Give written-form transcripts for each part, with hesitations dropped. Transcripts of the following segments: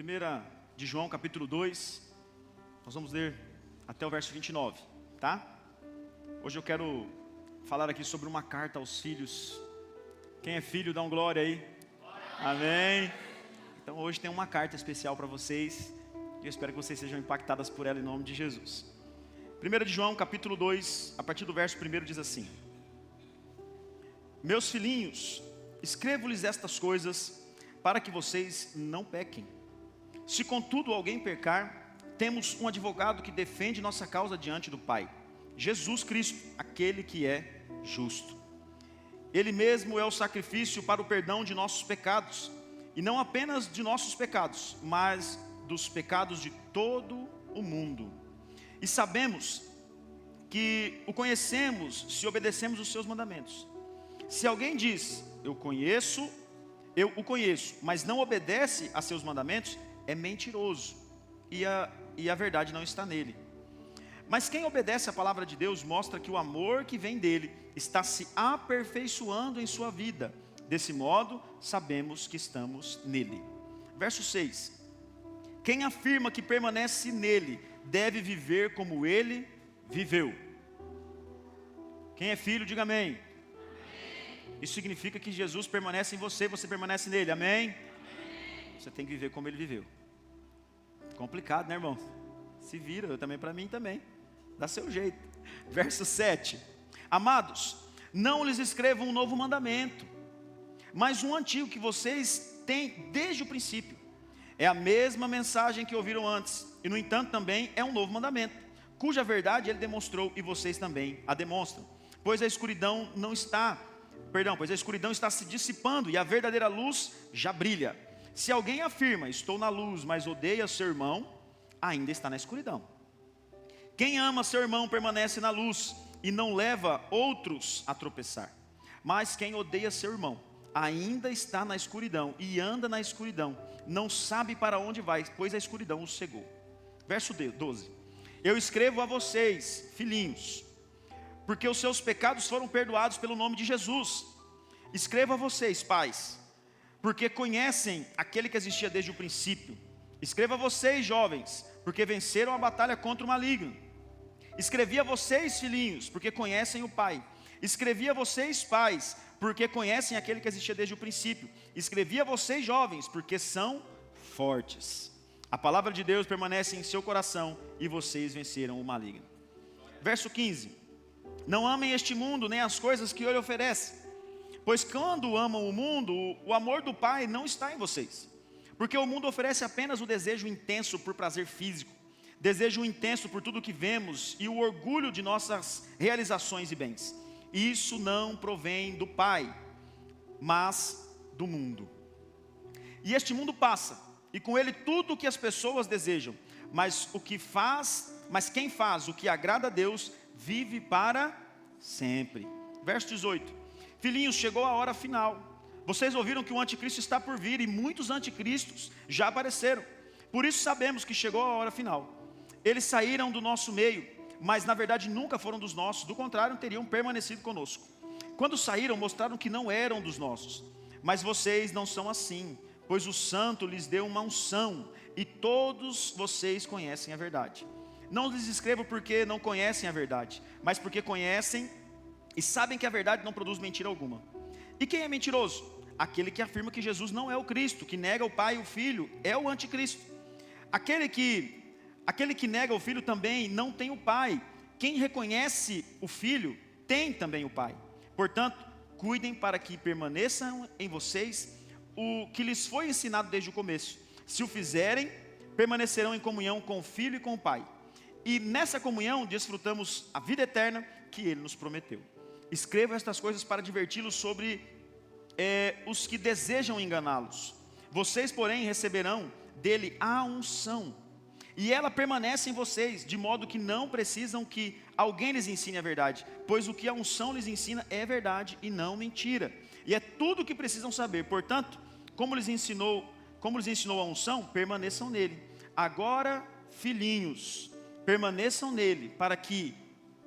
Primeira de João, capítulo 2, nós vamos ler até o verso 29, tá? Hoje eu quero falar aqui sobre uma carta aos filhos. Quem é filho, dá um glória aí. Amém. Então hoje tem uma carta especial para vocês, e eu espero que vocês sejam impactadas por ela em nome de Jesus. 1 de João, capítulo 2, a partir do verso 1 diz assim: Meus filhinhos, escrevo-lhes estas coisas para que vocês não pequem. Se contudo alguém pecar, temos um advogado que defende nossa causa diante do Pai, Jesus Cristo, aquele que é justo. Ele mesmo é o sacrifício para o perdão de nossos pecados, e não apenas de nossos pecados, mas dos pecados de todo o mundo. E sabemos que o conhecemos se obedecemos os seus mandamentos. Se alguém diz, eu o conheço, mas não obedece a seus mandamentos, é mentiroso, e a verdade não está nele. Mas quem obedece a palavra de Deus mostra que o amor que vem dele está se aperfeiçoando em sua vida. Desse modo, sabemos que estamos nele. Verso 6. Quem afirma que permanece nele, deve viver como ele viveu. Quem é filho, diga amém. Isso significa que Jesus permanece em você, você permanece nele, amém? Você tem que viver como ele viveu. Complicado, né, irmão? Se vira, eu também, para mim também. Dá seu jeito. Verso 7. Amados, não lhes escrevo um novo mandamento, mas um antigo que vocês têm desde o princípio. É a mesma mensagem que ouviram antes, e no entanto também é um novo mandamento, cuja verdade ele demonstrou e vocês também a demonstram. Pois a escuridão está se dissipando e a verdadeira luz já brilha. Se alguém afirma, estou na luz, mas odeia seu irmão, ainda está na escuridão. Quem ama seu irmão permanece na luz e não leva outros a tropeçar. Mas quem odeia seu irmão ainda está na escuridão e anda na escuridão, não sabe para onde vai, pois a escuridão o cegou. Verso 12. Eu escrevo a vocês, filhinhos, porque os seus pecados foram perdoados pelo nome de Jesus. Escrevo a vocês, pais, porque conhecem aquele que existia desde o princípio. Escrevo a vocês, jovens, porque venceram a batalha contra o maligno. Escrevi a vocês, filhinhos, porque conhecem o Pai. Escrevi a vocês, pais, porque conhecem aquele que existia desde o princípio. Escrevi a vocês, jovens, porque são fortes. A palavra de Deus permanece em seu coração e vocês venceram o maligno. Verso 15. Não amem este mundo, nem as coisas que ele oferece. Pois quando amam o mundo, o amor do Pai não está em vocês. Porque o mundo oferece apenas o desejo intenso por prazer físico, desejo intenso por tudo que vemos e o orgulho de nossas realizações e bens. Isso não provém do Pai, mas do mundo. E este mundo passa, e com ele tudo o que as pessoas desejam. Mas quem faz o que agrada a Deus, vive para sempre. Verso 18. Filhinhos, chegou a hora final. Vocês ouviram que o anticristo está por vir, e muitos anticristos já apareceram. Por isso sabemos que chegou a hora final. Eles saíram do nosso meio, mas na verdade nunca foram dos nossos. Do contrário, teriam permanecido conosco. Quando saíram, mostraram que não eram dos nossos. Mas vocês não são assim, pois o Santo lhes deu uma unção, e todos vocês conhecem a verdade. Não lhes escrevo porque não conhecem a verdade, mas porque conhecem e sabem que a verdade não produz mentira alguma. E quem é mentiroso? Aquele que afirma que Jesus não é o Cristo, que nega o Pai e o Filho, é o anticristo. Aquele que nega o Filho também não tem o Pai. Quem reconhece o Filho tem também o Pai. Portanto, cuidem para que permaneçam em vocês o que lhes foi ensinado desde o começo. Se o fizerem, permanecerão em comunhão com o Filho e com o Pai. E nessa comunhão desfrutamos a vida eterna que Ele nos prometeu. Escrevo estas coisas para adverti-los sobre os que desejam enganá-los. Vocês, porém, receberão dele a unção, e ela permanece em vocês, de modo que não precisam que alguém lhes ensine a verdade, pois o que a unção lhes ensina é verdade e não mentira. E é tudo o que precisam saber. Portanto, como lhes ensinou a unção, permaneçam nele. Agora, filhinhos, permaneçam nele, para que,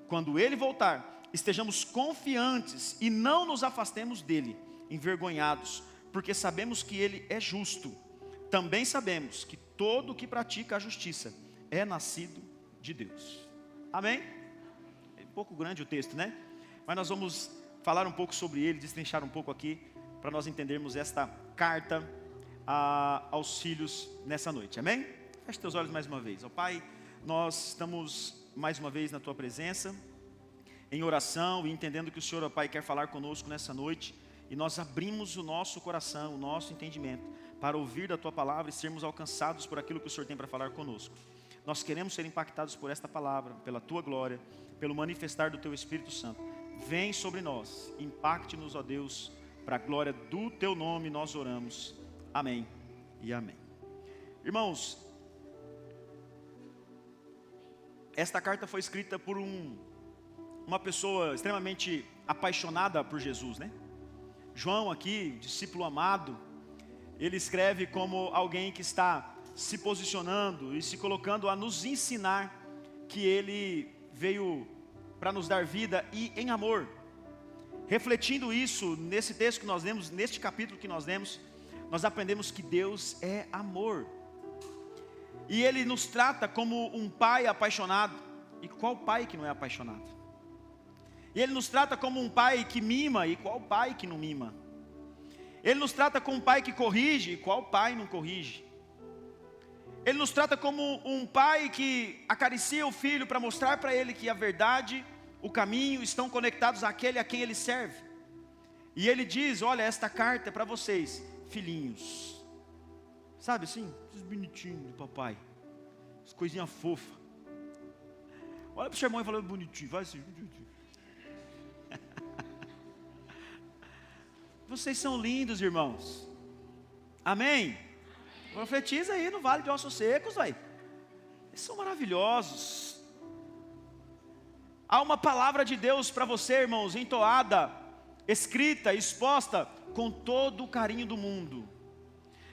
quando ele voltar, estejamos confiantes e não nos afastemos dele, envergonhados, porque sabemos que ele é justo. também sabemos que todo o que pratica a justiça é nascido de Deus. Amém? É um pouco grande o texto, né? Mas nós vamos falar um pouco sobre ele, destrinchar um pouco aqui, para nós entendermos esta carta aos filhos nessa noite. Amém? Feche teus olhos mais uma vez. Ó Pai, nós estamos mais uma vez na tua presença, em oração e entendendo que o Senhor, ó Pai, quer falar conosco nessa noite. E nós abrimos o nosso coração, o nosso entendimento, para ouvir da tua palavra e sermos alcançados por aquilo que o Senhor tem para falar conosco. Nós queremos ser impactados por esta palavra, pela tua glória, pelo manifestar do teu Espírito Santo. Vem sobre nós, impacte-nos, ó Deus, para a glória do teu nome nós oramos. Amém e amém. Irmãos, esta carta foi escrita por uma pessoa extremamente apaixonada por Jesus, né? João aqui, discípulo amado, ele escreve como alguém que está se posicionando e se colocando a nos ensinar que ele veio para nos dar vida e em amor. Refletindo isso, nesse texto que nós lemos, neste capítulo que nós lemos, nós aprendemos que Deus é amor. E Ele nos trata como um pai apaixonado. E qual pai que não é apaixonado? E Ele nos trata como um pai que mima, e qual pai que não mima? Ele nos trata como um pai que corrige, e qual pai não corrige? Ele nos trata como um pai que acaricia o filho para mostrar para ele que a verdade, o caminho estão conectados àquele a quem ele serve. E ele diz, olha, esta carta é para vocês, filhinhos. Sabe assim, esses bonitinhos do papai, as coisinhas fofas. Olha para o seu irmão e fala, bonitinho, vai assim. Vocês são lindos, irmãos. Amém? Profetiza aí no Vale de Ossos Secos, vai. Eles são maravilhosos. Há uma palavra de Deus para você, irmãos, entoada, escrita, exposta com todo o carinho do mundo.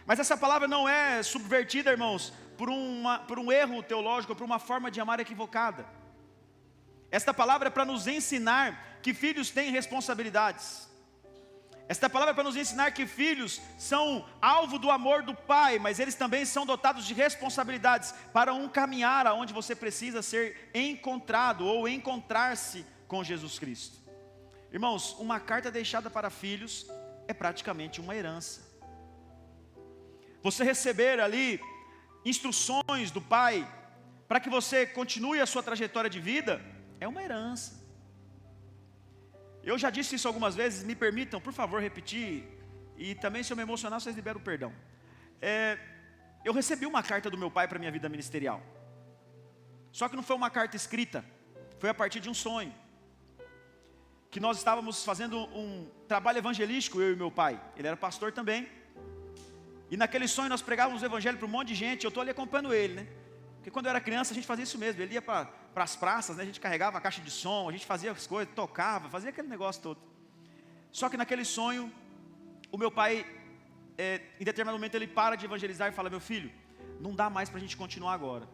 Mas essa palavra não é subvertida, irmãos, por um erro teológico, por uma forma de amar equivocada. Esta palavra é para nos ensinar que filhos têm responsabilidades. Esta palavra é para nos ensinar que filhos são alvo do amor do pai, mas eles também são dotados de responsabilidades para um caminhar aonde você precisa ser encontrado ou encontrar-se com Jesus Cristo. Irmãos, uma carta deixada para filhos é praticamente uma herança. Você receber ali instruções do pai para que você continue a sua trajetória de vida é uma herança. Eu já disse isso algumas vezes, me permitam, por favor, repetir. E também, se eu me emocionar, vocês liberam o perdão. Eu recebi uma carta do meu pai para a minha vida ministerial. Só que não foi uma carta escrita, foi a partir de um sonho. Que nós estávamos fazendo um trabalho evangelístico, eu e meu pai. Ele era pastor também. E naquele sonho nós pregávamos o evangelho para um monte de gente. Eu estou ali acompanhando ele, né? Porque quando eu era criança a gente fazia isso mesmo. Ele ia para as praças, né? A gente carregava a caixa de som, a gente fazia as coisas, tocava, fazia aquele negócio todo. Só que naquele sonho, o meu pai, em determinado momento ele para de evangelizar e fala, meu filho, não dá mais para a gente continuar agora.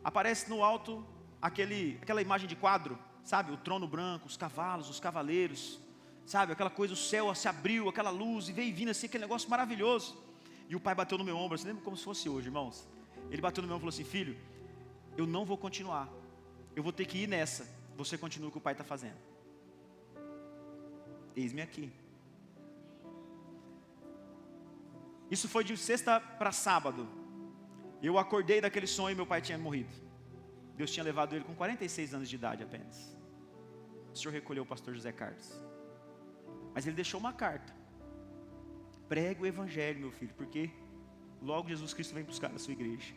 Aparece no alto aquela imagem de quadro, sabe? O trono branco, os cavalos, os cavaleiros, sabe? Aquela coisa, o céu se abriu, aquela luz, e veio vindo assim, aquele negócio maravilhoso. E o pai bateu no meu ombro, assim, lembra como se fosse hoje, irmãos? Ele bateu no meu ombro e falou assim, filho, eu não vou continuar, eu vou ter que ir nessa, você continua o que o pai está fazendo. Eis-me aqui. Isso foi de sexta para sábado. Eu acordei daquele sonho e meu pai tinha morrido. Deus tinha levado ele com 46 anos de idade apenas. O Senhor recolheu o pastor José Carlos. Mas ele deixou uma carta. Pregue o evangelho, meu filho, porque logo Jesus Cristo vem buscar na sua igreja.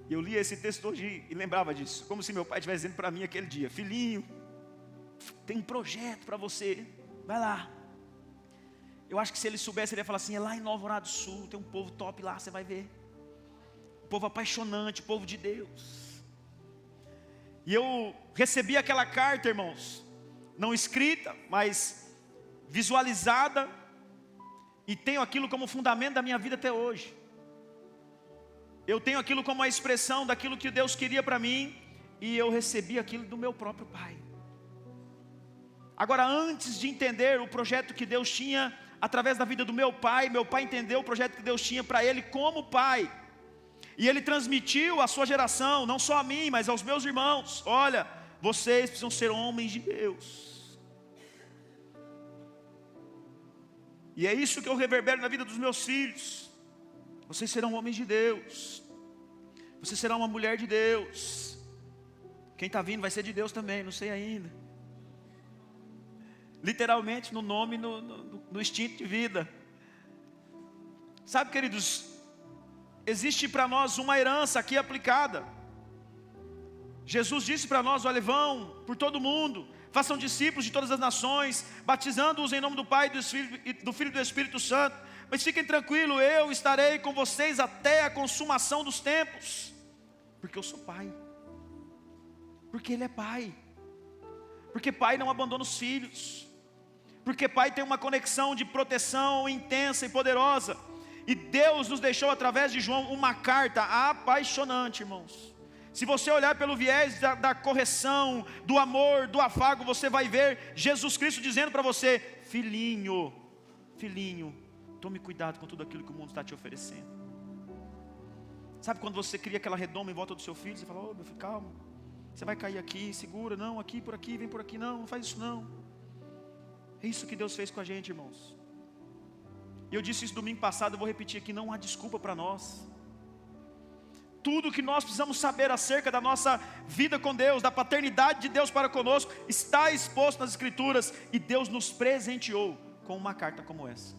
E eu li esse texto hoje e lembrava disso, como se meu pai estivesse dizendo para mim aquele dia, filhinho, tem um projeto para você, vai lá. Eu acho que se ele soubesse, ele ia falar assim, é lá em Nova Alvorada do Sul, tem um povo top lá, você vai ver. Um povo apaixonante, povo de Deus. E eu recebi aquela carta, irmãos, não escrita, mas visualizada, e tenho aquilo como fundamento da minha vida até hoje. Eu tenho aquilo como a expressão daquilo que Deus queria para mim, e eu recebi aquilo do meu próprio pai. Agora, antes de entender o projeto que Deus tinha através da vida do meu pai entendeu o projeto que Deus tinha para ele como pai. E ele transmitiu à sua geração, não só a mim, mas aos meus irmãos: olha, vocês precisam ser homens de Deus. E é isso que eu reverbero na vida dos meus filhos. Vocês serão homens de Deus. Você será uma mulher de Deus. Quem está vindo vai ser de Deus também, não sei ainda. Literalmente no nome, no instinto de vida. Sabe, queridos, existe para nós uma herança aqui aplicada. Jesus disse para nós: olha, vão por todo mundo, façam discípulos de todas as nações, batizando-os em nome do Pai, do Filho e do Espírito Santo. Mas fiquem tranquilos, eu estarei com vocês até a consumação dos tempos. Porque eu sou pai. Porque Ele é pai. Porque pai não abandona os filhos. Porque pai tem uma conexão de proteção intensa e poderosa. E Deus nos deixou através de João uma carta apaixonante, irmãos. Se você olhar pelo viés da correção, do amor, do afago, você vai ver Jesus Cristo dizendo para você: filhinho, filhinho, tome cuidado com tudo aquilo que o mundo está te oferecendo. Sabe quando você cria aquela redoma em volta do seu filho? Você fala: ô meu filho, calma, você vai cair aqui, segura, não, aqui, por aqui, vem por aqui, não faz isso não. É isso que Deus fez com a gente, irmãos. E eu disse isso domingo passado, eu vou repetir aqui: não há desculpa para nós. Tudo que nós precisamos saber acerca da nossa vida com Deus, da paternidade de Deus para conosco, está exposto nas Escrituras. E Deus nos presenteou com uma carta como essa.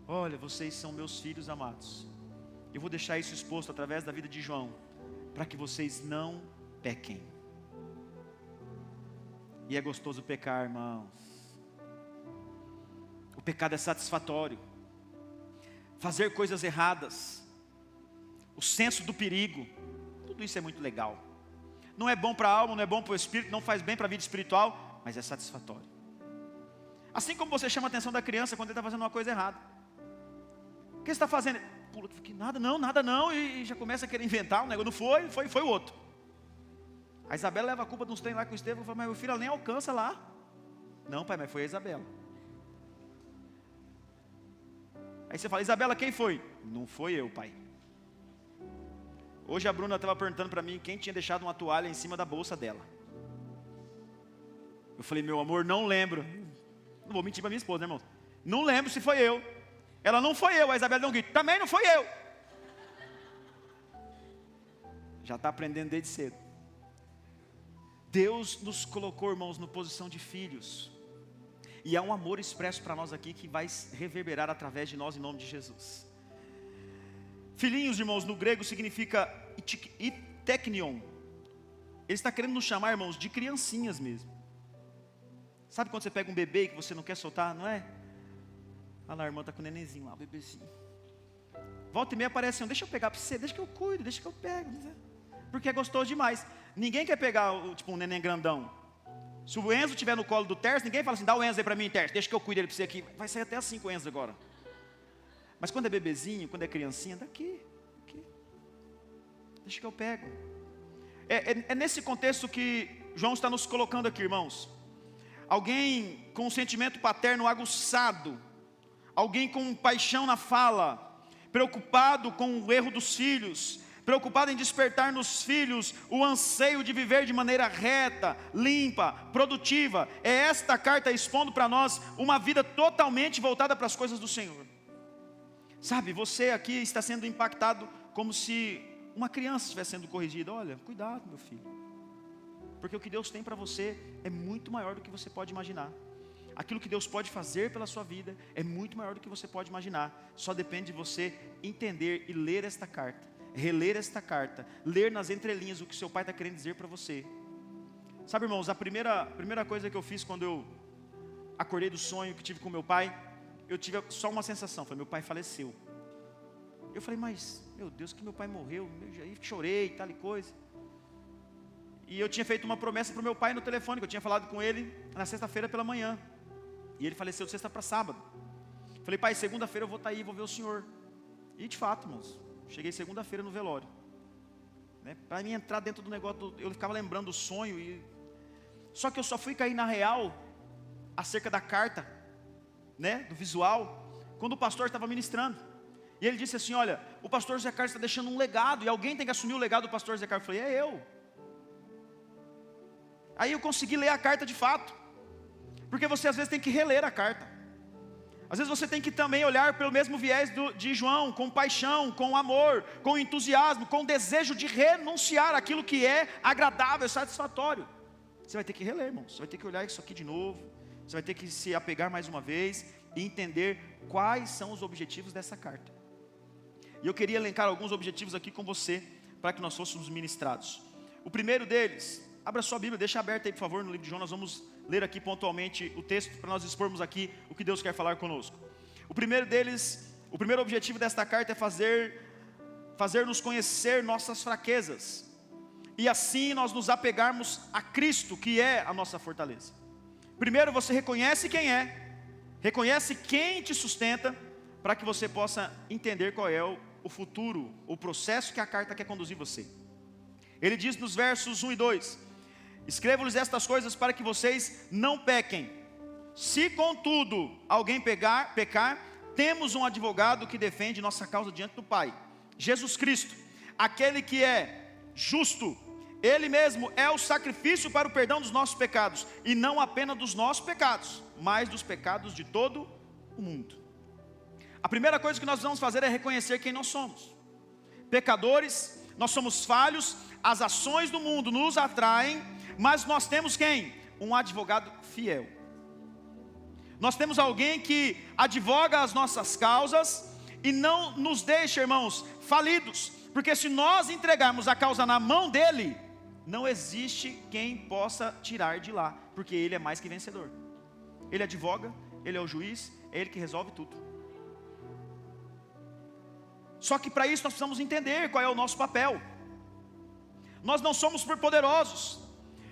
Olha, vocês são meus filhos amados. Eu vou deixar isso exposto através da vida de João, para que vocês não pequem. E é gostoso pecar, irmãos. O pecado é satisfatório. Fazer coisas erradas, o senso do perigo, tudo isso é muito legal. Não é bom para a alma, não é bom para o espírito, não faz bem para a vida espiritual, mas é satisfatório. Assim como você chama a atenção da criança quando ele está fazendo uma coisa errada. O que você está fazendo? Pula, nada não, e já começa a querer inventar um negócio. Não foi o outro. A Isabela leva a culpa de uns treinos lá com o Estevão. Fala: mas meu filho, ela nem alcança lá. Não, pai, mas foi a Isabela. Aí você fala: Isabela, quem foi? Não foi eu, pai. Hoje a Bruna estava perguntando para mim quem tinha deixado uma toalha em cima da bolsa dela. Eu falei: meu amor, não lembro. Não vou mentir para minha esposa, né, irmão? Não lembro se foi eu. Ela: não foi eu. A Isabela deu um grito: também não foi eu. Já está aprendendo desde cedo. Deus nos colocou, irmãos, na posição de filhos. E há um amor expresso para nós aqui que vai reverberar através de nós em nome de Jesus. Filhinhos, irmãos, no grego significa iteknion. Ele está querendo nos chamar, irmãos, de criancinhas mesmo. Sabe quando você pega um bebê que você não quer soltar, não é? Olha lá, a irmã está com o nenenzinho lá, o bebezinho. Volta e meia aparece um: deixa eu pegar para você, deixa que eu cuido, deixa que eu pego. Porque é gostoso demais. Ninguém quer pegar tipo um neném grandão. Se o Enzo estiver no colo do Terço, ninguém fala assim: dá o Enzo aí para mim, Terço, deixa que eu cuide dele para você aqui. Vai sair até assim com o Enzo agora. Mas quando é bebezinho, quando é criancinha, daqui. Deixa que eu pego. É nesse contexto que João está nos colocando aqui, irmãos. Alguém com um sentimento paterno aguçado, alguém com paixão na fala, preocupado com o erro dos filhos, preocupado em despertar nos filhos o anseio de viver de maneira reta, limpa, produtiva. É esta carta expondo para nós uma vida totalmente voltada para as coisas do Senhor. Sabe, você aqui está sendo impactado como se uma criança estivesse sendo corrigida. Olha, cuidado, meu filho, porque o que Deus tem para você é muito maior do que você pode imaginar. Aquilo que Deus pode fazer pela sua vida é muito maior do que você pode imaginar. Só depende de você entender e ler esta carta, reler esta carta, ler nas entrelinhas o que seu pai está querendo dizer para você. Sabe, irmãos, a primeira coisa que eu fiz quando eu acordei do sonho que tive com meu pai, eu tive só uma sensação: foi: meu pai faleceu. Eu falei: mas, meu Deus, que meu pai morreu. Eu chorei, tal e coisa. E eu tinha feito uma promessa para o meu pai no telefone, que eu tinha falado com ele na sexta-feira pela manhã. E ele faleceu de sexta para sábado. Falei: pai, segunda-feira eu vou estar aí, vou ver o senhor. E de fato, irmãos, cheguei segunda-feira no velório. Para mim entrar dentro do negócio, eu ficava lembrando do sonho. Só que eu só fui cair na real acerca da carta né, do visual, quando o pastor estava ministrando. E ele disse assim: olha, o pastor Zé Carlos está deixando um legado, e alguém tem que assumir o legado do pastor Zé Carlos. Eu falei: é eu. Aí eu consegui ler a carta de fato, porque você às vezes tem que reler a carta. Às vezes você tem que também olhar pelo mesmo viés de João, com paixão, com amor, com entusiasmo, com desejo de renunciar àquilo que é agradável, satisfatório. Você vai ter que reler, irmão. Você vai ter que olhar isso aqui de novo. Você vai ter que se apegar mais uma vez e entender quais são os objetivos dessa carta. E eu queria elencar alguns objetivos aqui com você, para que nós fôssemos ministrados. O primeiro deles, abra sua Bíblia, deixa aberta aí por favor no livro de João. Nós vamos ler aqui pontualmente o texto, para nós expormos aqui o que Deus quer falar conosco. O primeiro deles, o primeiro objetivo desta carta é fazer-nos conhecer nossas fraquezas, e assim nós nos apegarmos a Cristo, que é a nossa fortaleza. Primeiro você reconhece quem é, reconhece quem te sustenta, para que você possa entender qual é o futuro, o processo que a carta quer conduzir você. Ele diz nos versos 1 e 2: escrevo-lhes estas coisas para que vocês não pequem. Se contudo alguém pecar, temos um advogado que defende nossa causa diante do Pai, Jesus Cristo, aquele que é justo. Ele mesmo é o sacrifício para o perdão dos nossos pecados, e não apenas dos nossos pecados, mas dos pecados de todo o mundo. A primeira coisa que nós vamos fazer é reconhecer quem nós somos. Pecadores, nós somos falhos, as ações do mundo nos atraem, mas nós temos quem? Um advogado fiel. Nós temos alguém que advoga as nossas causas e não nos deixa, irmãos, falidos. Porque se nós entregarmos a causa na mão dele, não existe quem possa tirar de lá, porque ele é mais que vencedor. Ele advoga, ele é o juiz, é ele que resolve tudo. Só que para isso nós precisamos entender qual é o nosso papel. Nós não somos superpoderosos.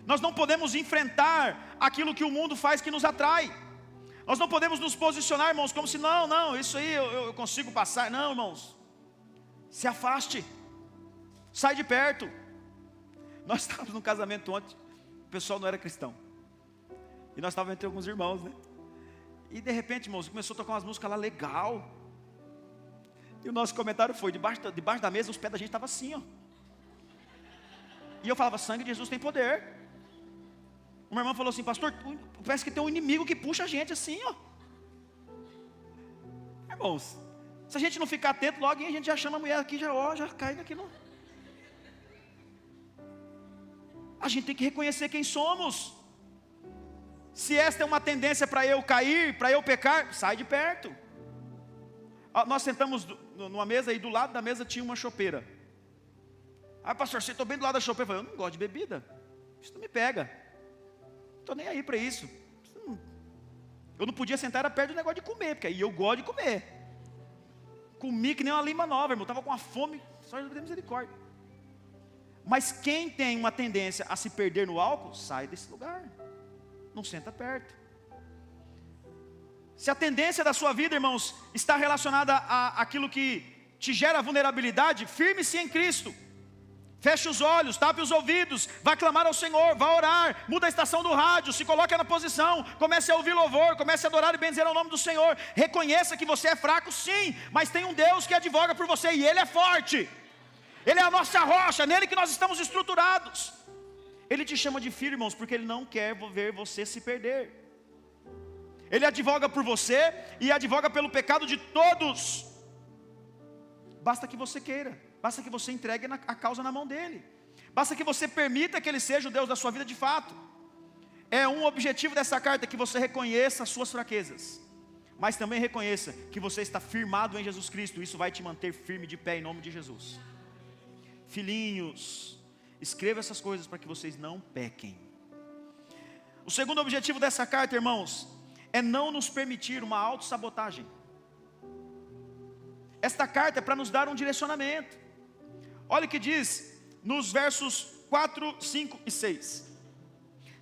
Nós não podemos enfrentar aquilo que o mundo faz que nos atrai. Nós não podemos nos posicionar, irmãos, como se não, isso aí eu consigo passar. Não, irmãos, se afaste, sai de perto. Nós estávamos num casamento ontem, o pessoal não era cristão, e nós estávamos entre alguns irmãos, né? E de repente, irmãos, começou a tocar umas músicas lá legal. E o nosso comentário foi: debaixo da mesa os pés da gente estavam assim, ó. E eu falava: sangue de Jesus tem poder. Uma irmã falou assim: pastor, parece que tem um inimigo que puxa a gente assim, ó. Irmãos, se a gente não ficar atento, logo a gente já chama a mulher aqui, já cai naquilo. A gente tem que reconhecer quem somos. Se esta é uma tendência para eu cair, para eu pecar, sai de perto. Nós sentamos numa mesa e do lado da mesa tinha uma chopeira. Ah, pastor, você estou bem do lado da chopeira. Eu falei: eu não gosto de bebida, isso não me pega, não estou nem aí para isso. Eu não podia sentar, era perto do negócio de comer, porque aí eu gosto de comer. Comi que nem uma lima nova, irmão, estava com uma fome, só Jesus tem misericórdia. Mas quem tem uma tendência a se perder no álcool, sai desse lugar, não senta perto. Se a tendência da sua vida, irmãos, está relacionada àquilo que te gera vulnerabilidade, firme-se em Cristo. Feche os olhos, tape os ouvidos, vá clamar ao Senhor, vá orar, muda a estação do rádio, se coloque na posição, comece a ouvir louvor, comece a adorar e bendizer ao nome do Senhor. Reconheça que você é fraco sim, mas tem um Deus que advoga por você e Ele é forte. Ele é a nossa rocha, nele que nós estamos estruturados. Ele te chama de filho, irmãos, porque Ele não quer ver você se perder. Ele advoga por você e advoga pelo pecado de todos. Basta que você queira, basta que você entregue a causa na mão dele, basta que você permita que Ele seja o Deus da sua vida de fato. É um objetivo dessa carta que você reconheça as suas fraquezas, mas também reconheça que você está firmado em Jesus Cristo. Isso vai te manter firme de pé em nome de Jesus. Filhinhos, escreva essas coisas para que vocês não pequem. O segundo objetivo dessa carta, irmãos, é não nos permitir uma autossabotagem. Esta carta é para nos dar um direcionamento. Olha o que diz nos versos 4, 5 e 6.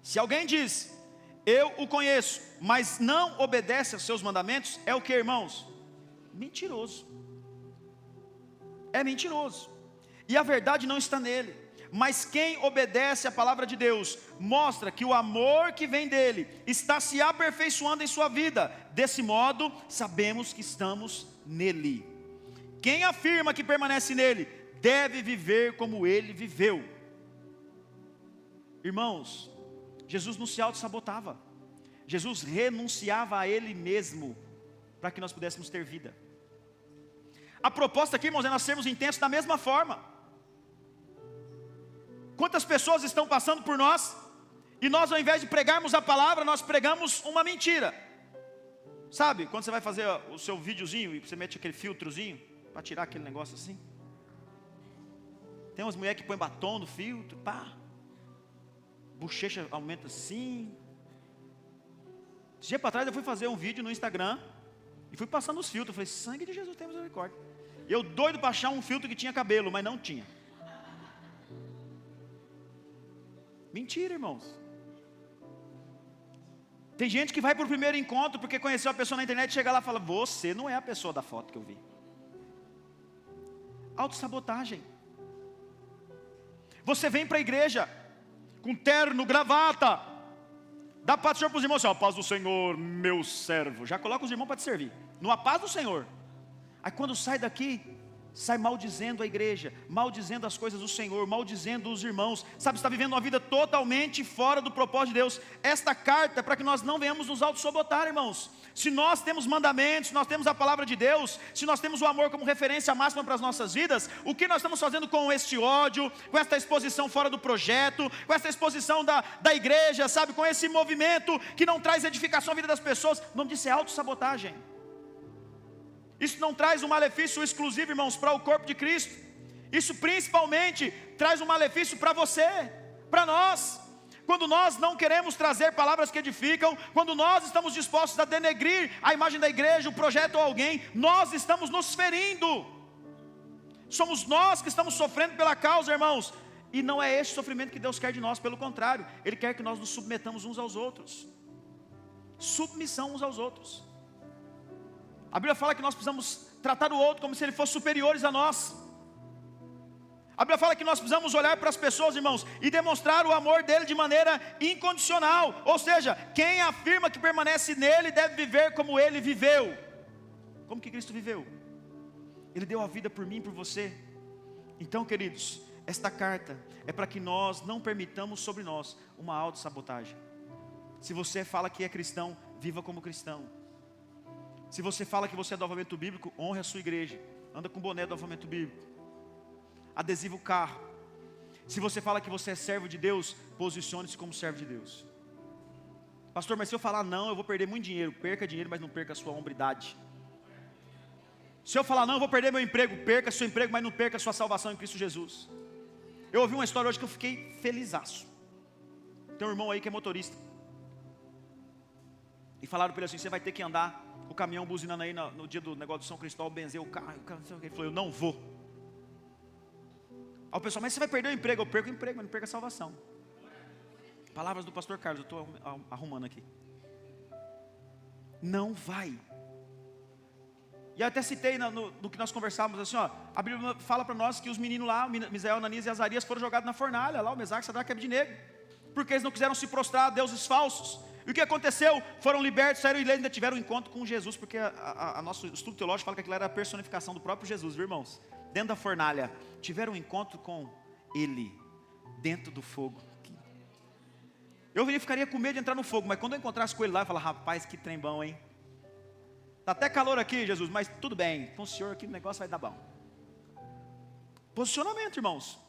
Se alguém diz: eu o conheço, mas não obedece aos seus mandamentos, é o que, irmãos? Mentiroso. É mentiroso. E a verdade não está nele. Mas quem obedece à palavra de Deus, mostra que o amor que vem dele está se aperfeiçoando em sua vida. Desse modo, sabemos que estamos nele. Quem afirma que permanece nele, deve viver como ele viveu. Irmãos, Jesus não se auto-sabotava. Jesus renunciava a ele mesmo, para que nós pudéssemos ter vida. A proposta aqui, irmãos, é nós sermos intensos da mesma forma. Quantas pessoas estão passando por nós, e nós, ao invés de pregarmos a palavra, nós pregamos uma mentira. Sabe, quando você vai fazer o seu videozinho, e você mete aquele filtrozinho, para tirar aquele negócio assim. Tem umas mulheres que põem batom no filtro, pá. Bochecha aumenta assim. Esse dia para trás eu fui fazer um vídeo no Instagram, e fui passando os filtros. Eu falei, sangue de Jesus, tem misericórdia. Eu doido para achar um filtro que tinha cabelo, mas não tinha. Mentira, irmãos. Tem gente que vai para o primeiro encontro, porque conheceu a pessoa na internet, chega lá e fala, você não é a pessoa da foto que eu vi. Autossabotagem. Você vem para a igreja, com terno, gravata, dá paz do Senhor para os irmãos, assim, ó, paz do Senhor, meu servo. Já coloca os irmãos para te servir, numa paz do Senhor. Aí quando sai daqui, sai maldizendo a igreja, maldizendo as coisas do Senhor, maldizendo os irmãos, sabe, está vivendo uma vida totalmente fora do propósito de Deus. Esta carta é para que nós não venhamos nos auto-sabotar, irmãos. Se nós temos mandamentos, se nós temos a palavra de Deus, se nós temos o amor como referência máxima para as nossas vidas, o que nós estamos fazendo com este ódio, com esta exposição fora do projeto, com esta exposição da igreja, sabe, com esse movimento que não traz edificação à vida das pessoas? O nome disso é autossabotagem. Isso não traz um malefício exclusivo, irmãos, para o corpo de Cristo. Isso principalmente traz um malefício para você, para nós. Quando nós não queremos trazer palavras que edificam, quando nós estamos dispostos a denegrir a imagem da igreja, o projeto ou alguém, nós estamos nos ferindo. Somos nós que estamos sofrendo pela causa, irmãos. E não é esse sofrimento que Deus quer de nós, pelo contrário, Ele quer que nós nos submetamos uns aos outros. Submissão uns aos outros. A Bíblia fala que nós precisamos tratar o outro como se ele fosse superiores a nós. A Bíblia fala que nós precisamos olhar para as pessoas, irmãos, e demonstrar o amor dele de maneira incondicional. Ou seja, quem afirma que permanece nele deve viver como ele viveu. Como que Cristo viveu? Ele deu a vida por mim e por você. Então, queridos, esta carta é para que nós não permitamos sobre nós uma autossabotagem. Se você fala que é cristão, viva como cristão. Se você fala que você é do avivamento bíblico, honre a sua igreja. Anda com boné do avivamento bíblico. Adesiva o carro. Se você fala que você é servo de Deus, posicione-se como servo de Deus. Pastor, mas se eu falar não, eu vou perder muito dinheiro. Perca dinheiro, mas não perca a sua hombridade. Se eu falar não, eu vou perder meu emprego. Perca seu emprego, mas não perca a sua salvação em Cristo Jesus. Eu ouvi uma história hoje que eu fiquei felizaço. Tem um irmão aí que é motorista. E falaram para ele assim, você vai ter que andar o caminhão buzinando aí no dia do negócio do São Cristóvão, benzer o carro. Ele falou, eu não vou. Aí o pessoal, mas você vai perder o emprego. Eu perco o emprego, mas não perco a salvação. Palavras do pastor Carlos, eu estou arrumando aqui. Não vai. E eu até citei no que nós conversávamos, assim, ó, a Bíblia fala para nós que os meninos lá, Misael, Ananias e Azarias, foram jogados na fornalha, lá o Mesaque, Sadraque e Abednego, porque eles não quiseram se prostrar a deuses falsos. E o que aconteceu? Foram libertos, saíram e ainda tiveram um encontro com Jesus, porque a nosso estudo teológico fala que aquilo era a personificação do próprio Jesus, viu, irmãos? Dentro da fornalha, tiveram um encontro com Ele, dentro do fogo. Eu ficaria com medo de entrar no fogo, mas quando eu encontrasse com Ele lá, eu falava, rapaz, que trem bom, hein? Está até calor aqui, Jesus, mas tudo bem, com o Senhor aqui o negócio vai dar bom. Posicionamento, irmãos.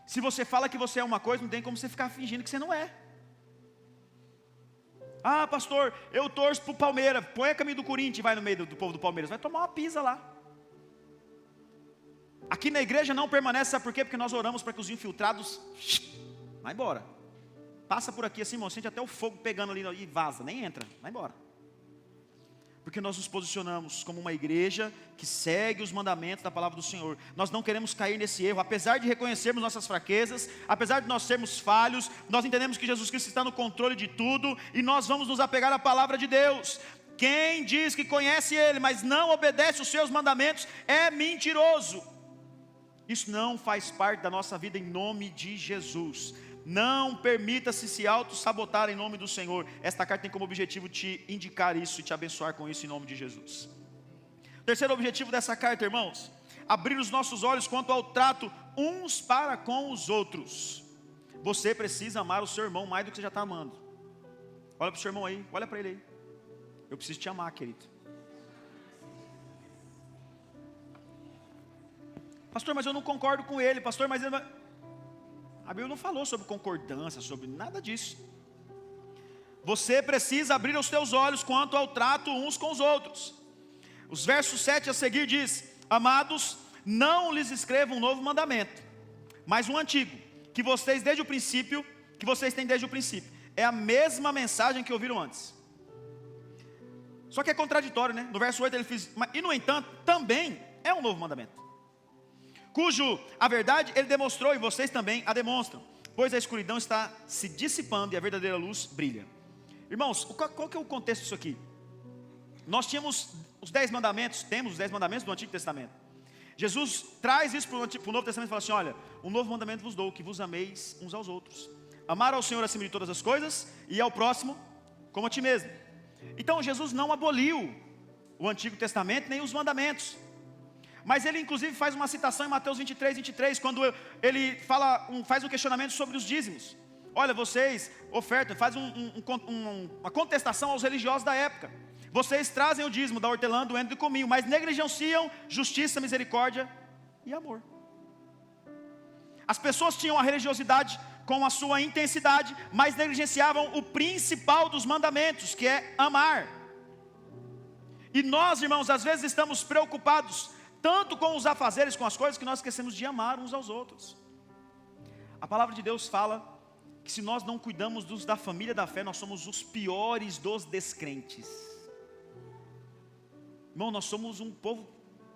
Se você fala que você é uma coisa, não tem como você ficar fingindo que você não é. Ah, pastor, eu torço para o Palmeiras. Põe a caminho do Corinthians e vai no meio do povo do Palmeiras. Vai tomar uma pisa lá. Aqui na igreja não permanece, sabe por quê? Porque nós oramos para que os infiltrados vai embora. Passa por aqui assim, irmão, sente até o fogo pegando ali e vaza, nem entra, vai embora. Porque nós nos posicionamos como uma igreja que segue os mandamentos da palavra do Senhor. Nós não queremos cair nesse erro, apesar de reconhecermos nossas fraquezas, apesar de nós sermos falhos, nós entendemos que Jesus Cristo está no controle de tudo, e nós vamos nos apegar à palavra de Deus. Quem diz que conhece Ele, mas não obedece os seus mandamentos, é mentiroso. Isso não faz parte da nossa vida em nome de Jesus. Não permita-se se auto-sabotar em nome do Senhor. Esta carta tem como objetivo te indicar isso e te abençoar com isso em nome de Jesus. Terceiro objetivo dessa carta, irmãos, abrir os nossos olhos quanto ao trato uns para com os outros. Você precisa amar o seu irmão mais do que você já está amando. Olha para o seu irmão aí, olha para ele aí. Eu preciso te amar, querido. Pastor, mas eu não concordo com ele. Pastor, mas ele... A Bíblia não falou sobre concordância, sobre nada disso. Você precisa abrir os teus olhos quanto ao trato uns com os outros. Os versos 7 a seguir diz: amados, não lhes escrevo um novo mandamento, mas um antigo, que vocês têm desde o princípio. É a mesma mensagem que ouviram antes. Só que é contraditório, né? No verso 8 ele diz: e no entanto, também é um novo mandamento, cujo a verdade ele demonstrou e vocês também a demonstram, pois a escuridão está se dissipando e a verdadeira luz brilha. Irmãos, qual que é o contexto disso aqui? Nós temos os 10 mandamentos, temos os 10 mandamentos do Antigo Testamento. Jesus traz isso para o Novo Testamento e fala assim: olha, um novo mandamento vos dou, que vos ameis uns aos outros. Amar ao Senhor acima de todas as coisas e ao próximo como a ti mesmo. Então Jesus não aboliu o Antigo Testamento nem os mandamentos. Mas ele inclusive faz uma citação em Mateus 23, quando ele faz um questionamento sobre os dízimos. Olha, vocês ofertam, faz uma contestação aos religiosos da época. Vocês trazem o dízimo da hortelã, do endro e do cominho, mas negligenciam justiça, misericórdia e amor. As pessoas tinham a religiosidade com a sua intensidade, mas negligenciavam o principal dos mandamentos, que é amar. E nós, irmãos, às vezes estamos preocupados tanto com os afazeres, com as coisas, que nós esquecemos de amar uns aos outros. A palavra de Deus fala que se nós não cuidamos da família da fé, nós somos os piores dos descrentes. Irmão, nós somos um povo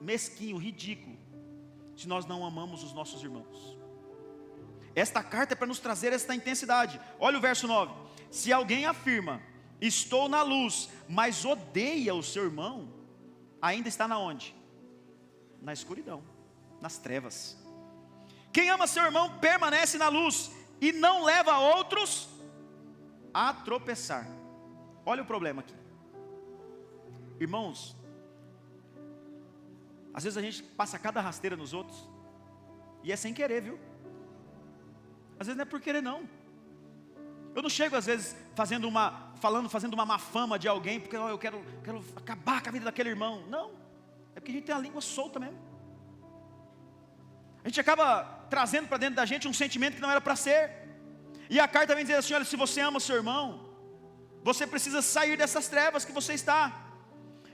mesquinho, ridículo, se nós não amamos os nossos irmãos. Esta carta é para nos trazer esta intensidade. Olha o verso 9: se alguém afirma, estou na luz, mas odeia o seu irmão, ainda está na onde? Na escuridão, nas trevas. Quem ama seu irmão permanece na luz e não leva outros a tropeçar. Olha o problema aqui, irmãos. Às vezes a gente passa cada rasteira nos outros, e é sem querer, viu? Às vezes não é por querer, não. Eu não chego às vezes fazendo uma má fama de alguém, porque eu quero acabar com a vida daquele irmão. Não, é porque a gente tem a língua solta mesmo. A gente acaba trazendo para dentro da gente um sentimento que não era para ser. E a carta vem dizer assim: olha, se você ama seu irmão, você precisa sair dessas trevas que você está.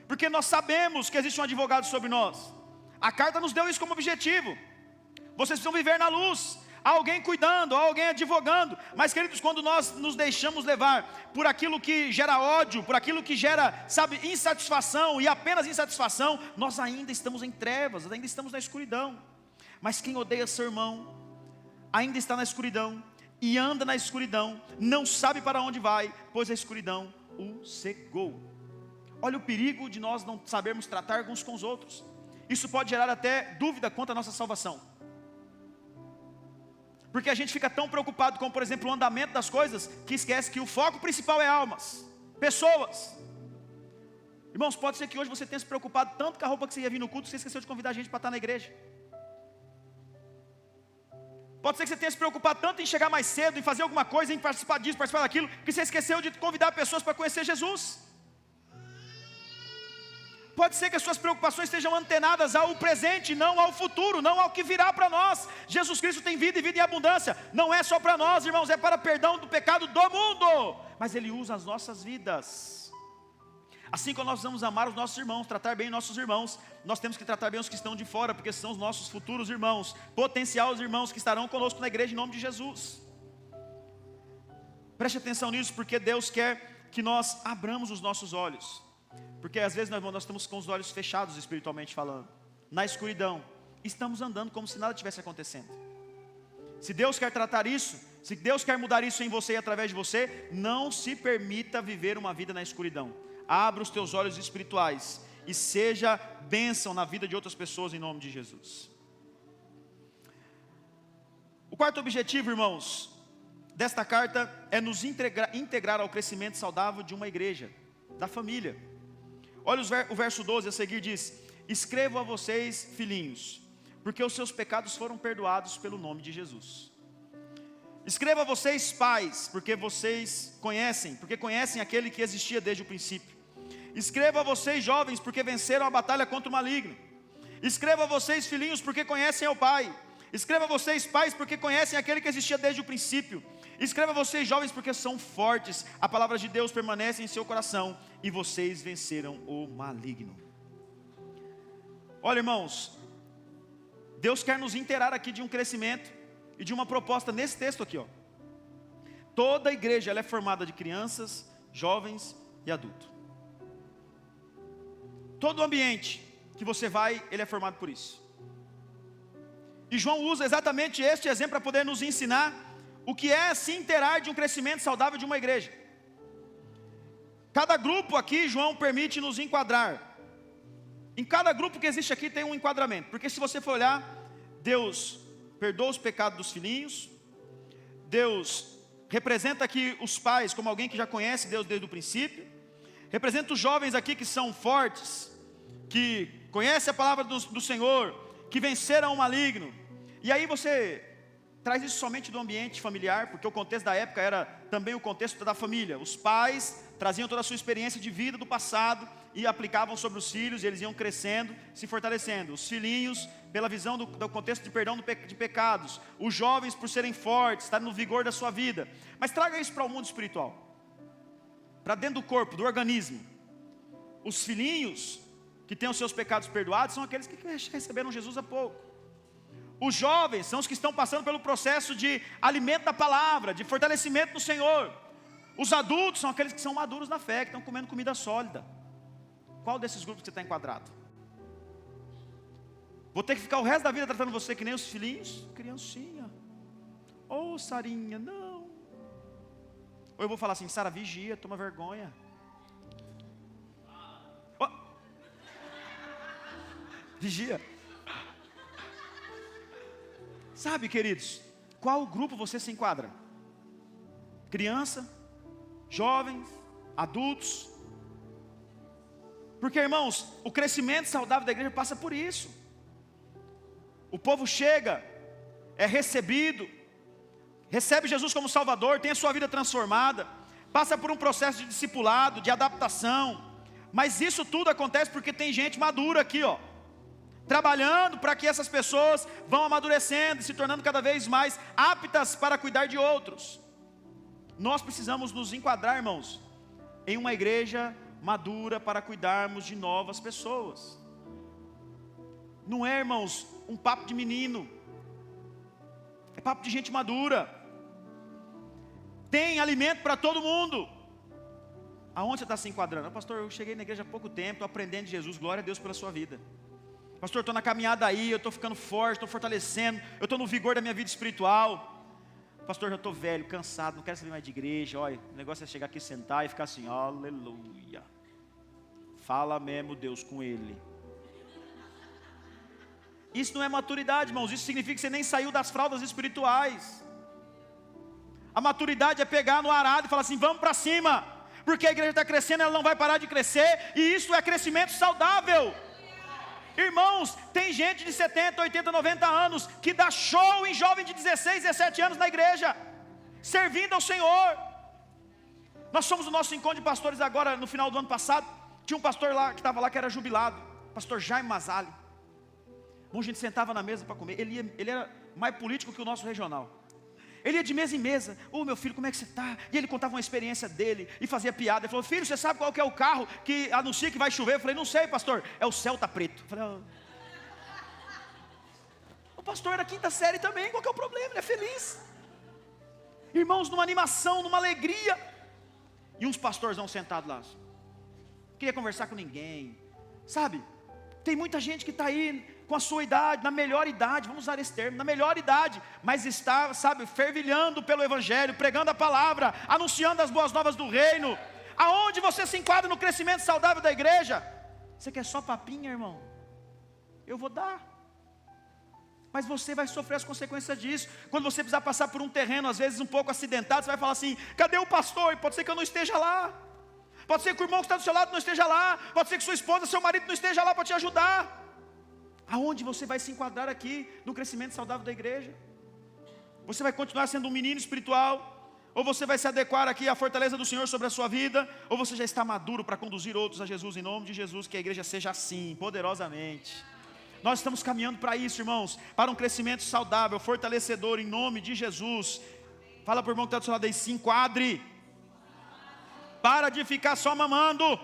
Porque nós sabemos que existe um advogado sobre nós. A carta nos deu isso como objetivo. Vocês precisam viver na luz. Há alguém cuidando, há alguém advogando. Mas, queridos, quando nós nos deixamos levar por aquilo que gera ódio, por aquilo que gera, insatisfação e apenas insatisfação, nós ainda estamos em trevas, ainda estamos na escuridão. Mas quem odeia seu irmão ainda está na escuridão e anda na escuridão, não sabe para onde vai, pois a escuridão o cegou. Olha o perigo de nós não sabermos tratar uns com os outros. Isso pode gerar até dúvida quanto à nossa salvação. Porque a gente fica tão preocupado com, por exemplo, o andamento das coisas, que esquece que o foco principal é almas, pessoas. Irmãos, pode ser que hoje você tenha se preocupado tanto com a roupa que você ia vir no culto, que você esqueceu de convidar a gente para estar na igreja. Pode ser que você tenha se preocupado tanto em chegar mais cedo, em fazer alguma coisa, em participar disso, participar daquilo, que você esqueceu de convidar pessoas para conhecer Jesus. Pode ser que as suas preocupações estejam antenadas ao presente, não ao futuro, não ao que virá para nós. Jesus Cristo tem vida e vida em abundância. Não é só para nós, irmãos, é para perdão do pecado do mundo. Mas Ele usa as nossas vidas. Assim como nós vamos amar os nossos irmãos, tratar bem nossos irmãos, nós temos que tratar bem os que estão de fora, porque são os nossos futuros irmãos, potenciais irmãos que estarão conosco na igreja em nome de Jesus. Preste atenção nisso, porque Deus quer que nós abramos os nossos olhos. Porque às vezes nós estamos com os olhos fechados espiritualmente falando, na escuridão, estamos andando como se nada tivesse acontecendo. Se Deus quer tratar isso, se Deus quer mudar isso em você e através de você, não se permita viver uma vida na escuridão. Abra os teus olhos espirituais e seja bênção na vida de outras pessoas em nome de Jesus. O quarto objetivo, irmãos, desta carta é nos integrar ao crescimento saudável de uma igreja, da família. Olha o verso 12 a seguir diz: escrevo a vocês, filhinhos, porque os seus pecados foram perdoados pelo nome de Jesus. Escrevo a vocês, pais, porque conhecem aquele que existia desde o princípio. Escrevo a vocês, jovens, porque venceram a batalha contra o maligno. Escrevo a vocês, filhinhos, porque conhecem ao Pai. Escrevo a vocês, pais, porque conhecem aquele que existia desde o princípio. Escreva a vocês, jovens, porque são fortes. A palavra de Deus permanece em seu coração e vocês venceram o maligno. Olha, irmãos, Deus quer nos inteirar aqui de um crescimento e de uma proposta nesse texto aqui, ó. Toda a igreja ela é formada de crianças, jovens e adultos. Todo o ambiente que você vai, ele é formado por isso. E João usa exatamente este exemplo para poder nos ensinar o que é se inteirar de um crescimento saudável de uma igreja. Cada grupo aqui, João permite nos enquadrar. Em cada grupo que existe aqui tem um enquadramento. Porque se você for olhar, Deus perdoa os pecados dos filhinhos. Deus representa aqui os pais como alguém que já conhece Deus desde o princípio. Representa os jovens aqui que são fortes, que conhecem a palavra do Senhor, que venceram o maligno. E aí você traz isso somente do ambiente familiar, porque o contexto da época era também o contexto da família. Os pais traziam toda a sua experiência de vida do passado e aplicavam sobre os filhos, e eles iam crescendo, se fortalecendo. Os filhinhos, pela visão do contexto de perdão de pecados. Os jovens, por serem fortes, estarem no vigor da sua vida. Mas traga isso para o mundo espiritual, para dentro do corpo, do organismo. Os filhinhos que têm os seus pecados perdoados são aqueles que receberam Jesus há pouco. Os jovens são os que estão passando pelo processo de alimento da palavra, de fortalecimento no Senhor. Os adultos são aqueles que são maduros na fé, que estão comendo comida sólida. Qual desses grupos você está enquadrado? Vou ter que ficar o resto da vida tratando você que nem os filhinhos? Criancinha. Ô, Sarinha, não. Ou eu vou falar assim: Sara, vigia, toma vergonha. Oh. Vigia. Sabe, queridos, qual grupo você se enquadra? Criança, jovens, adultos? Porque, irmãos, o crescimento saudável da igreja passa por isso. O povo chega, é recebido, recebe Jesus como Salvador, tem a sua vida transformada, passa por um processo de discipulado, de adaptação. Mas isso tudo acontece porque tem gente madura aqui, ó, trabalhando para que essas pessoas vão amadurecendo e se tornando cada vez mais aptas para cuidar de outros. Nós precisamos nos enquadrar, irmãos, em uma igreja madura para cuidarmos de novas pessoas. Não é, irmãos, um papo de menino, é papo de gente madura. Tem alimento para todo mundo. Aonde você está se enquadrando? Pastor, eu cheguei na igreja há pouco tempo, estou aprendendo de Jesus, glória a Deus pela sua vida. Pastor, estou na caminhada aí, eu estou ficando forte, estou fortalecendo, eu estou no vigor da minha vida espiritual. Pastor, já estou velho, cansado, não quero saber mais de igreja. Olha, o negócio é chegar aqui, sentar e ficar assim, aleluia. Fala mesmo, Deus, com Ele. Isso não é maturidade, irmãos, isso significa que você nem saiu das fraldas espirituais. A maturidade é pegar no arado e falar assim, vamos para cima, porque a igreja está crescendo, ela não vai parar de crescer, e isso é crescimento saudável. Irmãos, tem gente de 70, 80, 90 anos que dá show em jovem de 16, 17 anos na igreja, servindo ao Senhor. Nós fomos no nosso encontro de pastores agora, no final do ano passado. Tinha um pastor lá, que estava lá, que era jubilado, pastor Jaime Mazali. Bom, a gente sentava na mesa para comer, ele era mais político que o nosso regional. Ele ia de mesa em mesa, meu filho, como é que você está? E ele contava uma experiência dele, e fazia piada. Ele falou, filho, você sabe qual que é o carro que anuncia que vai chover? Eu falei, não sei, pastor, é o Celta preto. Eu falei, o pastor era quinta série também, qual que é o problema? Ele é feliz. Irmãos, numa animação, numa alegria. E uns pastorzão sentados lá, não queria conversar com ninguém. Sabe, tem muita gente que está aí com a sua idade, na melhor idade, vamos usar esse termo, na melhor idade, mas está, sabe, fervilhando pelo Evangelho, pregando a palavra, anunciando as boas novas do reino. Aonde você se enquadra no crescimento saudável da igreja? Você quer só papinha, irmão? Eu vou dar. Mas você vai sofrer as consequências disso. Quando você precisar passar por um terreno, às vezes um pouco acidentado, você vai falar assim: cadê o pastor? E pode ser que eu não esteja lá. Pode ser que o irmão que está do seu lado não esteja lá. Pode ser que sua esposa, seu marido não esteja lá para te ajudar. Aonde você vai se enquadrar aqui no crescimento saudável da igreja? Você vai continuar sendo um menino espiritual? Ou você vai se adequar aqui à fortaleza do Senhor sobre a sua vida? Ou você já está maduro para conduzir outros a Jesus, em nome de Jesus? Que a igreja seja assim, poderosamente. Nós estamos caminhando para isso, irmãos, para um crescimento saudável, fortalecedor, em nome de Jesus. Fala para o irmão que está do seu lado aí: se enquadre. Para de ficar só mamando.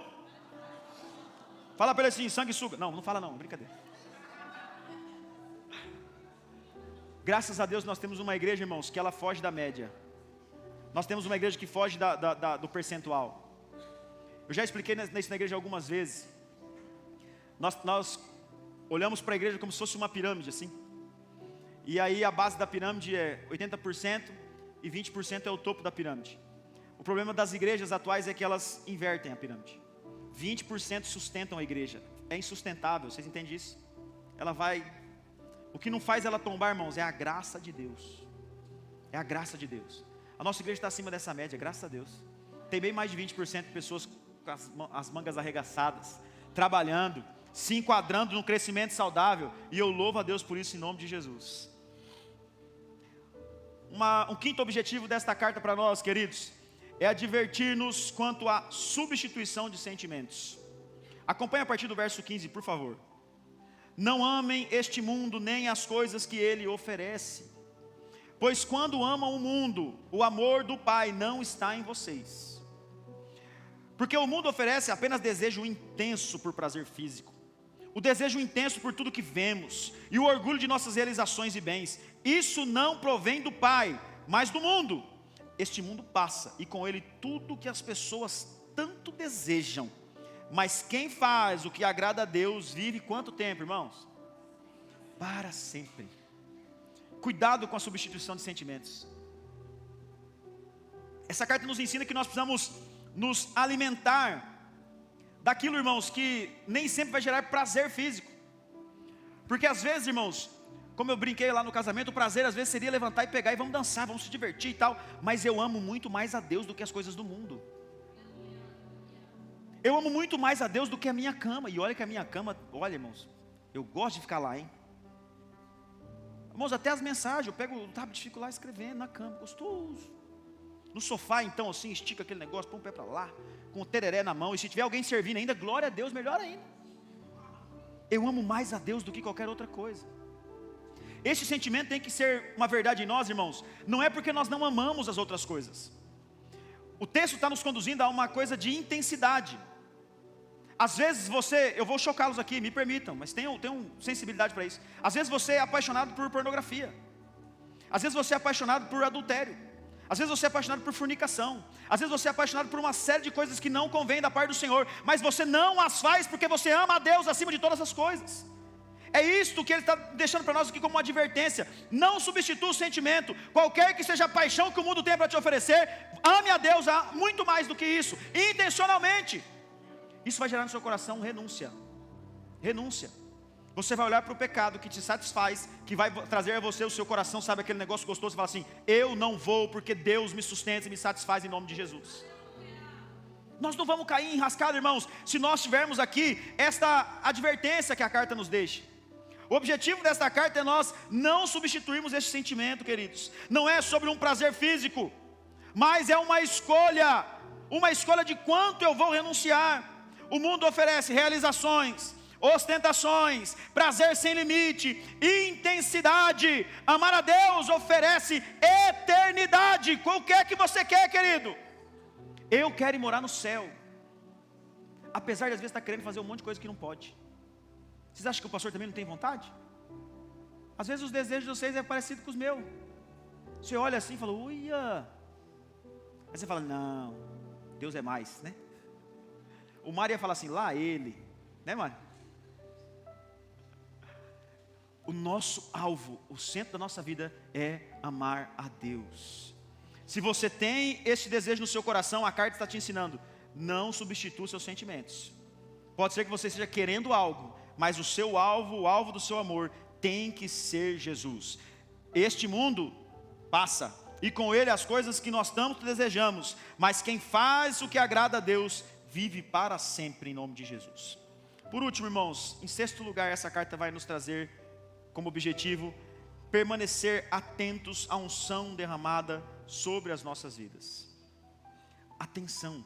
Fala para ele assim: sanguessuga. Não, não fala não, brincadeira. Graças a Deus nós temos uma igreja, irmãos, que ela foge da média. Nós temos uma igreja que foge do percentual. Eu já expliquei isso na igreja algumas vezes. Nós olhamos para a igreja como se fosse uma pirâmide assim. E aí a base da pirâmide é 80% e 20% é o topo da pirâmide. O problema das igrejas atuais é que elas invertem a pirâmide. 20% sustentam a igreja. É insustentável, vocês entendem isso? Ela vai... O que não faz ela tombar, irmãos, é a graça de Deus. É a graça de Deus. A nossa igreja está acima dessa média, graças a Deus. Tem bem mais de 20% de pessoas com as mangas arregaçadas, trabalhando, se enquadrando num crescimento saudável. E eu louvo a Deus por isso, em nome de Jesus. Um quinto objetivo desta carta para nós, queridos, é advertir-nos quanto à substituição de sentimentos. Acompanhe a partir do verso 15, por favor. Não amem este mundo, nem as coisas que ele oferece. Pois quando amam o mundo, o amor do Pai não está em vocês. Porque o mundo oferece apenas desejo intenso por prazer físico, o desejo intenso por tudo que vemos, e o orgulho de nossas realizações e bens. Isso não provém do Pai, mas do mundo. Este mundo passa, e com ele tudo que as pessoas tanto desejam. Mas quem faz o que agrada a Deus vive quanto tempo, irmãos? Para sempre. Cuidado com a substituição de sentimentos. Essa carta nos ensina que nós precisamos nos alimentar daquilo, irmãos, que nem sempre vai gerar prazer físico. Porque às vezes, irmãos, como eu brinquei lá no casamento, o prazer às vezes seria levantar e pegar e vamos dançar, vamos se divertir e tal. Mas eu amo muito mais a Deus do que as coisas do mundo. Eu amo muito mais a Deus do que a minha cama. E olha que a minha cama, olha, irmãos, eu gosto de ficar lá, hein? Irmãos, até as mensagens, eu pego o tablet e fico lá escrevendo na cama, gostoso. No sofá, então, assim, estica aquele negócio, põe o pé para lá, com o tereré na mão. E se tiver alguém servindo ainda, glória a Deus, melhor ainda. Eu amo mais a Deus do que qualquer outra coisa. Esse sentimento tem que ser uma verdade em nós, irmãos. Não é porque nós não amamos as outras coisas. O texto está nos conduzindo a uma coisa de intensidade. Às vezes eu vou chocá-los aqui, me permitam, mas tenham sensibilidade para isso. Às vezes você é apaixonado por pornografia. Às vezes você é apaixonado por adultério. Às vezes você é apaixonado por fornicação. Às vezes você é apaixonado por uma série de coisas que não convém da parte do Senhor. Mas você não as faz porque você ama a Deus acima de todas as coisas. É isto que ele está deixando para nós aqui como uma advertência. Não substitua o sentimento. Qualquer que seja a paixão que o mundo tem para te oferecer, ame a Deus muito mais do que isso, intencionalmente. Isso vai gerar no seu coração renúncia. Renúncia. Você vai olhar para o pecado que te satisfaz, que vai trazer a você o seu coração, sabe aquele negócio gostoso, e fala assim: eu não vou porque Deus me sustenta e me satisfaz em nome de Jesus. Nós não vamos cair em enrascada, irmãos, se nós tivermos aqui esta advertência que a carta nos deixa. O objetivo desta carta é nós não substituirmos esse sentimento, queridos. Não é sobre um prazer físico, mas é uma escolha de quanto eu vou renunciar. O mundo oferece realizações, ostentações, prazer sem limite, intensidade. Amar a Deus oferece eternidade. O que é que você quer, querido? Eu quero ir morar no céu, apesar de às vezes estar querendo fazer um monte de coisa que não pode. Vocês acham que o pastor também não tem vontade? Às vezes os desejos de vocês é parecido com os meus. Você olha assim e fala: uia. Aí você fala: não, Deus é mais, né? O Mário ia falar assim: lá ele, né, Mário? O nosso alvo, o centro da nossa vida é amar a Deus. Se você tem esse desejo no seu coração, a carta está te ensinando: não substitua seus sentimentos. Pode ser que você esteja querendo algo, mas o seu alvo, o alvo do seu amor, tem que ser Jesus. Este mundo passa, e com ele as coisas que nós tanto desejamos, mas quem faz o que agrada a Deus, vive para sempre em nome de Jesus. Por último, irmãos, em sexto lugar, essa carta vai nos trazer como objetivo permanecer atentos à unção derramada sobre as nossas vidas. Atenção.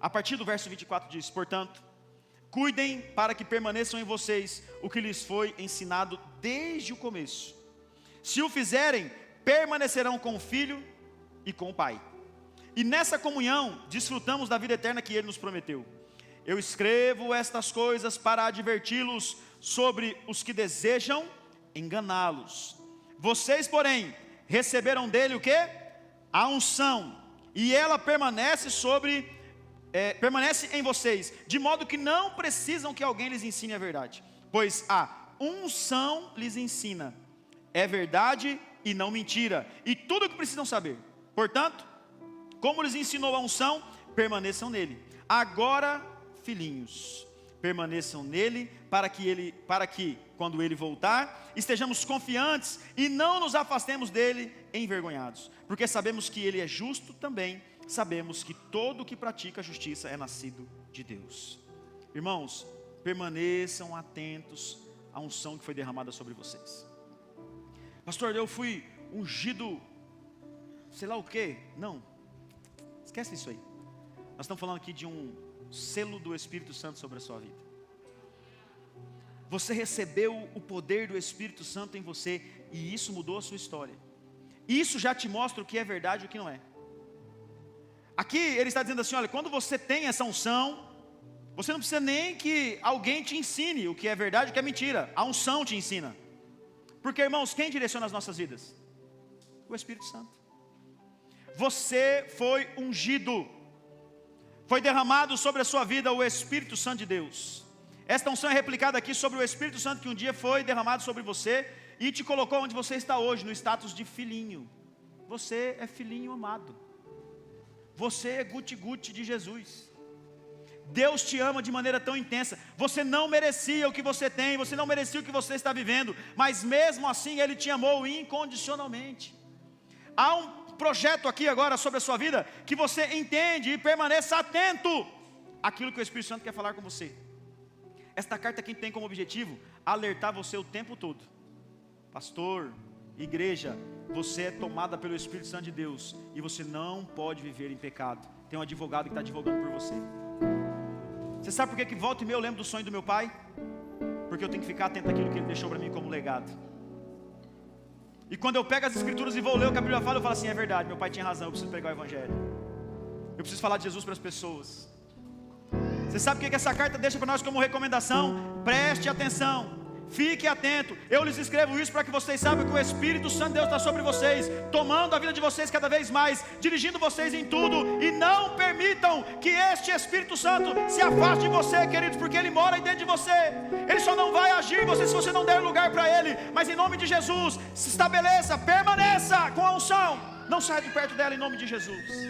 A partir do verso 24 diz: portanto, cuidem para que permaneçam em vocês o que lhes foi ensinado desde o começo. Se o fizerem, permanecerão com o Filho e com o Pai. E nessa comunhão desfrutamos da vida eterna que Ele nos prometeu. Eu escrevo estas coisas para adverti-los sobre os que desejam enganá-los. Vocês, porém, receberam dele o quê? A unção. E ela permanece permanece em vocês, de modo que não precisam que alguém lhes ensine a verdade, pois a unção lhes ensina, é verdade e não mentira, e tudo o que precisam saber. Portanto, como lhes ensinou a unção, permaneçam nele. Agora, filhinhos, permaneçam nele, para que quando ele voltar, estejamos confiantes e não nos afastemos dele envergonhados, porque sabemos que ele é justo também. Sabemos que todo o que pratica a justiça é nascido de Deus. Irmãos, permaneçam atentos à unção que foi derramada sobre vocês. Pastor, eu fui ungido, sei lá o quê? Não, esquece isso aí. Nós estamos falando aqui de um selo do Espírito Santo sobre a sua vida. Você recebeu o poder do Espírito Santo em você, e isso mudou a sua história. Isso já te mostra o que é verdade e o que não é. Aqui ele está dizendo assim: olha, quando você tem essa unção, você não precisa nem que alguém te ensine o que é verdade e o que é mentira. A unção te ensina. Porque, irmãos, quem direciona as nossas vidas? O Espírito Santo. Você foi ungido, foi derramado sobre a sua vida o Espírito Santo de Deus. Esta unção é replicada aqui sobre o Espírito Santo que um dia foi derramado sobre você e te colocou onde você está hoje, no status de filhinho. Você é filhinho amado. Você é guti-guti de Jesus. Deus te ama de maneira tão intensa. Você não merecia o que você tem, você não merecia o que você está vivendo, mas mesmo assim Ele te amou incondicionalmente. Há um projeto aqui agora sobre a sua vida, que você entende e permaneça atento àquilo que o Espírito Santo quer falar com você. Esta carta aqui tem como objetivo alertar você o tempo todo. Pastor, igreja, você é tomada pelo Espírito Santo de Deus, e você não pode viver em pecado. Tem um advogado que está advogando por você. Você sabe por que volta e meia eu lembro do sonho do meu pai? Porque eu tenho que ficar atento àquilo que ele deixou para mim como legado. E quando eu pego as escrituras e vou ler o que a Bíblia fala, eu falo assim: é verdade, meu pai tinha razão, eu preciso pregar o evangelho. Eu preciso falar de Jesus para as pessoas. Você sabe o que essa carta deixa para nós como recomendação? Preste atenção. Fique atento. Eu lhes escrevo isso para que vocês saibam que o Espírito Santo de Deus está sobre vocês, tomando a vida de vocês cada vez mais, dirigindo vocês em tudo. E não permitam que este Espírito Santo se afaste de você, queridos, porque Ele mora aí dentro de você. Ele só não vai agir em você se você não der lugar para Ele. Mas em nome de Jesus, se estabeleça, permaneça com a unção. Não saia de perto dela em nome de Jesus.